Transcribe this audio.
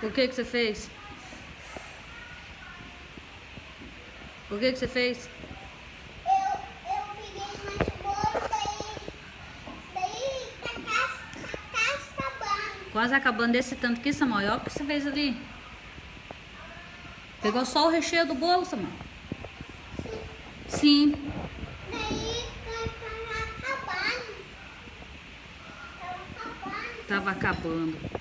O que você fez? O que você fez? Eu peguei mais bolo, daí tá quase acabando. Quase acabando desse tanto aqui, Samuel. Olha o que você fez ali. Pegou só o recheio do bolo, Samuel. Sim. Daí tá acabando. Tava acabando. Tava acabando.